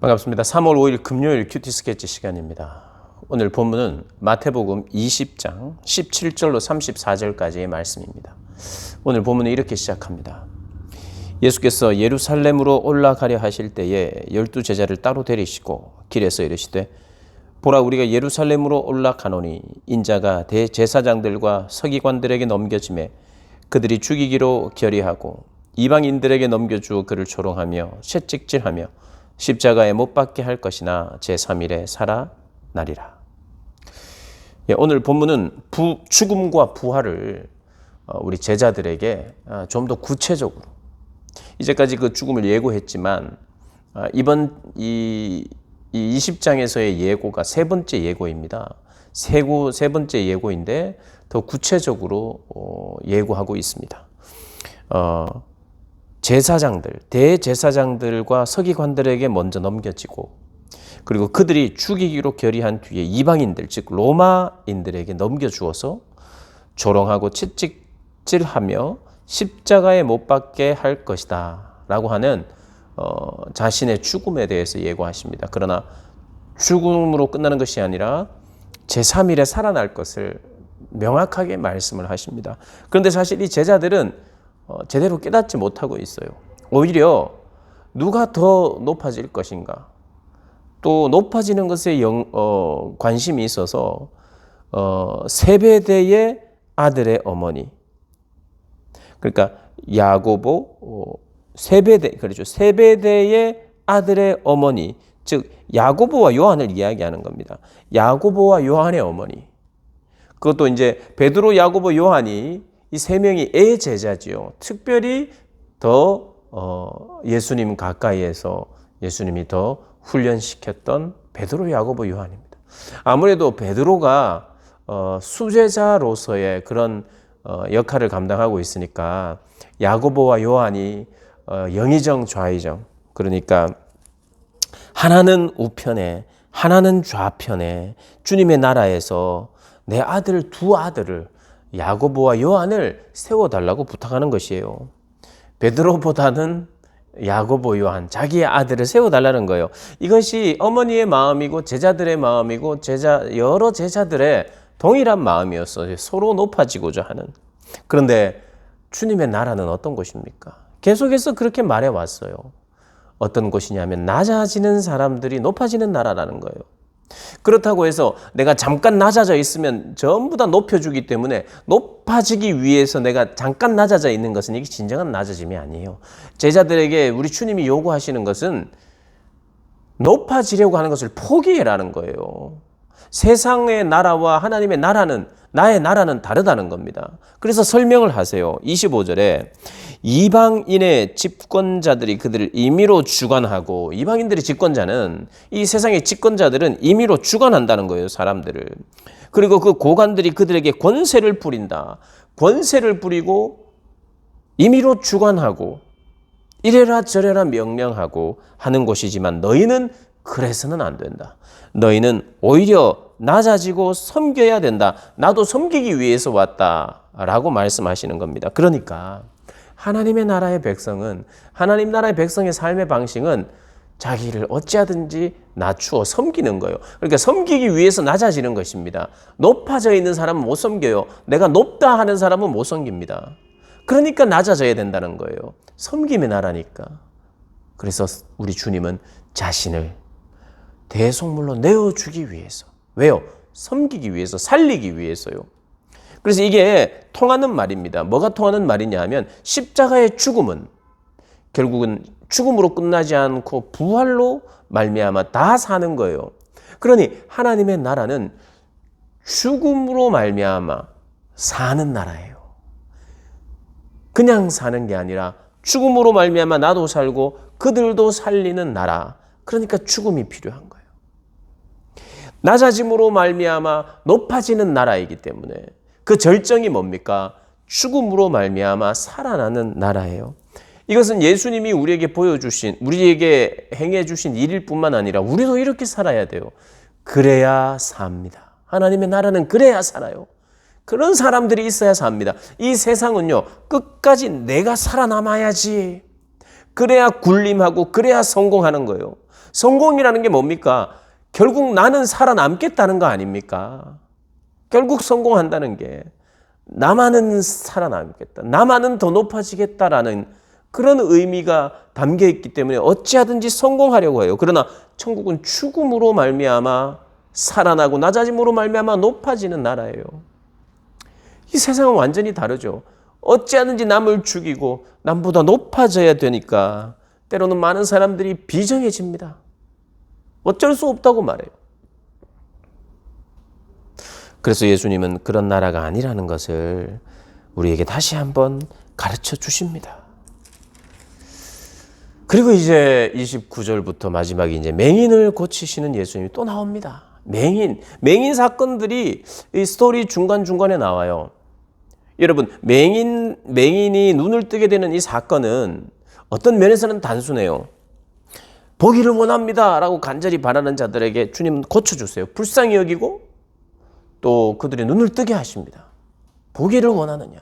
반갑습니다. 3월 5일 금요일 큐티 스케치 시간입니다. 오늘 본문은 마태복음 20장 17절로 34절까지의 말씀입니다. 오늘 본문은 이렇게 시작합니다. 예수께서 예루살렘으로 올라가려 하실 때에 12 제자를 따로 데리시고 길에서 이르시되 보라, 우리가 예루살렘으로 올라가노니 인자가 대제사장들과 서기관들에게 넘겨지매 그들이 죽이기로 결의하고 이방인들에게 넘겨주어 그를 조롱하며 채찍질하며 십자가에 못 박게 할 것이나 제3일에 살아나리라. 오늘 본문은 죽음과 부활을 우리 제자들에게 좀 더 구체적으로, 이제까지 그 죽음을 예고했지만 이번 이 20장에서의 예고가 세 번째 예고입니다. 세 번째 예고인데 더 구체적으로 예고하고 있습니다. 제사장들, 대제사장들과 서기관들에게 먼저 넘겨지고, 그리고 그들이 죽이기로 결의한 뒤에 이방인들, 즉 로마인들에게 넘겨주어서 조롱하고 채찍질하며 십자가에 못 박게 할 것이다 라고 하는 자신의 죽음에 대해서 예고하십니다. 그러나 죽음으로 끝나는 것이 아니라 제3일에 살아날 것을 명확하게 말씀을 하십니다. 그런데 사실 이 제자들은 제대로 깨닫지 못하고 있어요. 오히려 누가 더 높아질 것인가, 또 높아지는 것에 관심이 있어서 세베대의 아들의 어머니, 그러니까 야고보, 세베대의 아들의 어머니, 즉 야고보와 요한을 이야기하는 겁니다. 야고보와 요한의 어머니, 그것도 이제 베드로, 야고보, 요한이 이 세 명이 제자지요. 특별히 더 예수님 가까이에서 예수님이 더 훈련시켰던 베드로, 야고보, 요한입니다. 아무래도 베드로가 수제자로서의 그런 역할을 감당하고 있으니까 야고보와 요한이 영의정, 좌의정, 그러니까 하나는 우편에 하나는 좌편에 주님의 나라에서 내 아들, 두 아들을, 야고보와 요한을 세워달라고 부탁하는 것이에요. 베드로보다는 야고보, 요한, 자기의 아들을 세워달라는 거예요. 이것이 어머니의 마음이고 제자들의 마음이고 여러 제자들의 동일한 마음이었어요. 서로 높아지고자 하는. 그런데 주님의 나라는 어떤 곳입니까? 계속해서 그렇게 말해왔어요. 어떤 곳이냐면 낮아지는 사람들이 높아지는 나라라는 거예요. 그렇다고 해서 내가 잠깐 낮아져 있으면 전부 다 높여주기 때문에 높아지기 위해서 내가 잠깐 낮아져 있는 것은 이게 진정한 낮아짐이 아니에요. 제자들에게 우리 주님이 요구하시는 것은 높아지려고 하는 것을 포기해라는 거예요. 세상의 나라와 하나님의 나라는, 나의 나라는 다르다는 겁니다. 그래서 설명을 하세요. 25절에 이방인의 집권자들이 그들을 임의로 주관하고, 이방인들의 집권자는, 이 세상의 집권자들은 임의로 주관한다는 거예요, 사람들을. 그리고 그 고관들이 그들에게 권세를 부린다. 권세를 부리고 임의로 주관하고 이래라 저래라 명령하고 하는 곳이지만 너희는 그래서는 안 된다. 너희는 오히려 낮아지고 섬겨야 된다. 나도 섬기기 위해서 왔다 라고 말씀하시는 겁니다. 그러니까 하나님의 나라의 백성은, 하나님 나라의 백성의 삶의 방식은 자기를 어찌하든지 낮추어 섬기는 거예요. 그러니까 섬기기 위해서 낮아지는 것입니다. 높아져 있는 사람은 못 섬겨요. 내가 높다 하는 사람은 못 섬깁니다. 그러니까 낮아져야 된다는 거예요. 섬김의 나라니까. 그래서 우리 주님은 자신을 대속물로 내어주기 위해서. 왜요? 섬기기 위해서, 살리기 위해서요. 그래서 이게 통하는 말입니다. 뭐가 통하는 말이냐 하면 십자가의 죽음은 결국은 죽음으로 끝나지 않고 부활로 말미암아 다 사는 거예요. 그러니 하나님의 나라는 죽음으로 말미암아 사는 나라예요. 그냥 사는 게 아니라 죽음으로 말미암아 나도 살고 그들도 살리는 나라. 그러니까 죽음이 필요한 거예요. 낮아짐으로 말미암아 높아지는 나라이기 때문에 그 절정이 뭡니까? 죽음으로 말미암아 살아나는 나라예요. 이것은 예수님이 우리에게 보여주신, 우리에게 행해주신 일일 뿐만 아니라 우리도 이렇게 살아야 돼요. 그래야 삽니다. 하나님의 나라는 그래야 살아요. 그런 사람들이 있어야 삽니다. 이 세상은요, 끝까지 내가 살아남아야지, 그래야 군림하고 그래야 성공하는 거예요. 성공이라는 게 뭡니까? 결국 나는 살아남겠다는 거 아닙니까? 결국 성공한다는 게 나만은 살아남겠다. 나만은 더 높아지겠다라는 그런 의미가 담겨 있기 때문에 어찌하든지 성공하려고 해요. 그러나 천국은 죽음으로 말미암아 살아나고 낮아짐으로 말미암아 높아지는 나라예요. 이 세상은 완전히 다르죠. 어찌하든지 남을 죽이고 남보다 높아져야 되니까 때로는 많은 사람들이 비정해집니다. 어쩔 수 없다고 말해요. 그래서 예수님은 그런 나라가 아니라는 것을 우리에게 다시 한번 가르쳐 주십니다. 그리고 이제 29절부터 마지막에 이제 맹인을 고치시는 예수님이 또 나옵니다. 맹인 사건들이 이 스토리 중간중간에 나와요. 여러분, 맹인이 눈을 뜨게 되는 이 사건은 어떤 면에서는 단순해요. 보기를 원합니다 라고 간절히 바라는 자들에게 주님은 고쳐주세요. 불쌍히 여기고 또 그들의 눈을 뜨게 하십니다. 보기를 원하느냐.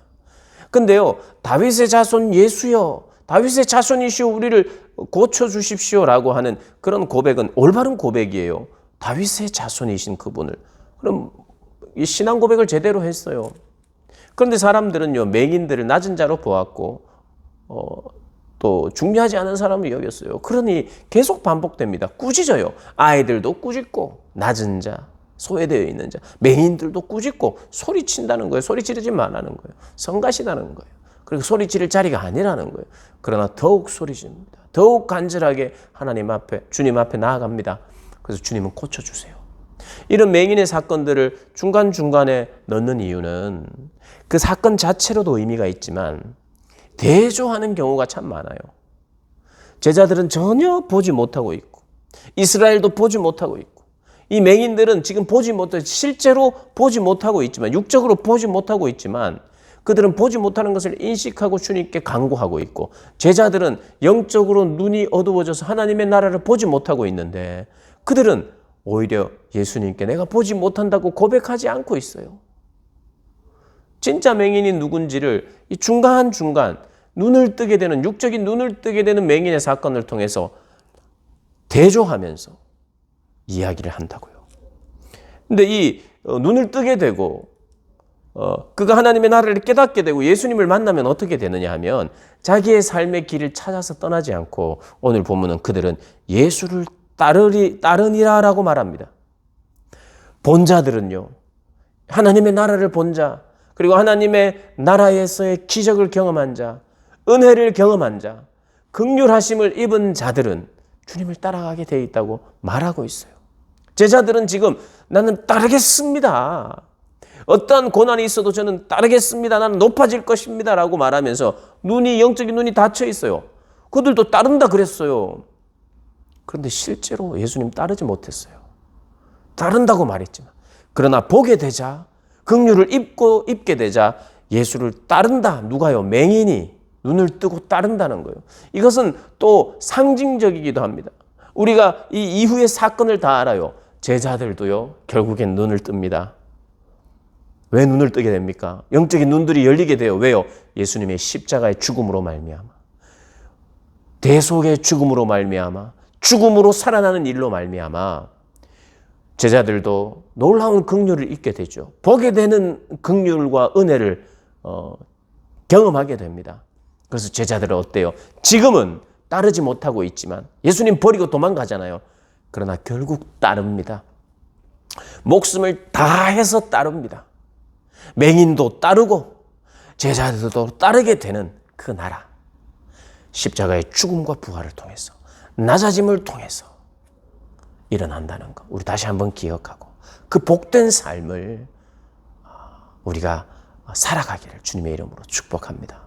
근데요, 다윗의 자손 예수여, 다윗의 자손이시오, 우리를 고쳐주십시오 라고 하는 그런 고백은 올바른 고백이에요. 다윗의 자손이신 그분을. 그럼 이 신앙 고백을 제대로 했어요. 그런데 사람들은요, 맹인들을 낮은 자로 보았고 또 중요하지 않은 사람을 여겼어요. 그러니 계속 반복됩니다. 꾸짖어요. 아이들도 꾸짖고 낮은 자, 소외되어 있는 자, 맹인들도 꾸짖고 소리친다는 거예요. 소리 지르지 말라는 거예요. 성가시다는 거예요. 그리고 소리 지를 자리가 아니라는 거예요. 그러나 더욱 소리 지릅니다. 더욱 간절하게 하나님 앞에, 주님 앞에 나아갑니다. 그래서 주님은 고쳐주세요. 이런 맹인의 사건들을 중간중간에 넣는 이유는 그 사건 자체로도 의미가 있지만 대조하는 경우가 참 많아요. 제자들은 전혀 보지 못하고 있고 이스라엘도 보지 못하고 있고 이 맹인들은 지금 실제로 보지 못하고 있지만 육적으로 보지 못하고 있지만 그들은 보지 못하는 것을 인식하고 주님께 간구하고 있고 제자들은 영적으로 눈이 어두워져서 하나님의 나라를 보지 못하고 있는데 그들은 오히려 예수님께 내가 보지 못한다고 고백하지 않고 있어요. 진짜 맹인이 누군지를 이 중간중간 눈을 뜨게 되는 육적인 눈을 뜨게 되는 맹인의 사건을 통해서 대조하면서 이야기를 한다고요. 근데 이 눈을 뜨게 되고 그가 하나님의 나라를 깨닫게 되고 예수님을 만나면 어떻게 되느냐 하면 자기의 삶의 길을 찾아서 떠나지 않고 오늘 보면은 그들은 예수를 따르니라라고 말합니다. 본 자들은요, 하나님의 나라를 본 자, 그리고 하나님의 나라에서의 기적을 경험한 자, 은혜를 경험한 자, 긍휼하심을 입은 자들은 주님을 따라가게 돼 있다고 말하고 있어요. 제자들은 지금 나는 따르겠습니다. 어떠한 고난이 있어도 저는 따르겠습니다. 나는 높아질 것입니다. 라고 말하면서 영적인 눈이 닫혀 있어요. 그들도 따른다 그랬어요. 그런데 실제로 예수님 따르지 못했어요. 따른다고 말했지만. 그러나 보게 되자, 긍휼을 입게 되자 예수를 따른다. 누가요? 맹인이 눈을 뜨고 따른다는 거예요. 이것은 또 상징적이기도 합니다. 우리가 이 이후의 사건을 다 알아요. 제자들도요, 결국엔 눈을 뜹니다. 왜 눈을 뜨게 됩니까? 영적인 눈들이 열리게 돼요. 왜요? 예수님의 십자가의 죽음으로 말미암아, 대속의 죽음으로 말미암아, 죽음으로 살아나는 일로 말미암아 제자들도 놀라운 긍휼을 입게 되죠. 보게 되는 긍휼과 은혜를 경험하게 됩니다. 그래서 제자들은 어때요? 지금은 따르지 못하고 있지만 예수님 버리고 도망가잖아요. 그러나 결국 따릅니다. 목숨을 다해서 따릅니다. 맹인도 따르고 제자들도 따르게 되는 그 나라, 십자가의 죽음과 부활을 통해서, 낮아짐을 통해서 일어난다는 것, 우리 다시 한번 기억하고 그 복된 삶을 우리가 살아가기를 주님의 이름으로 축복합니다.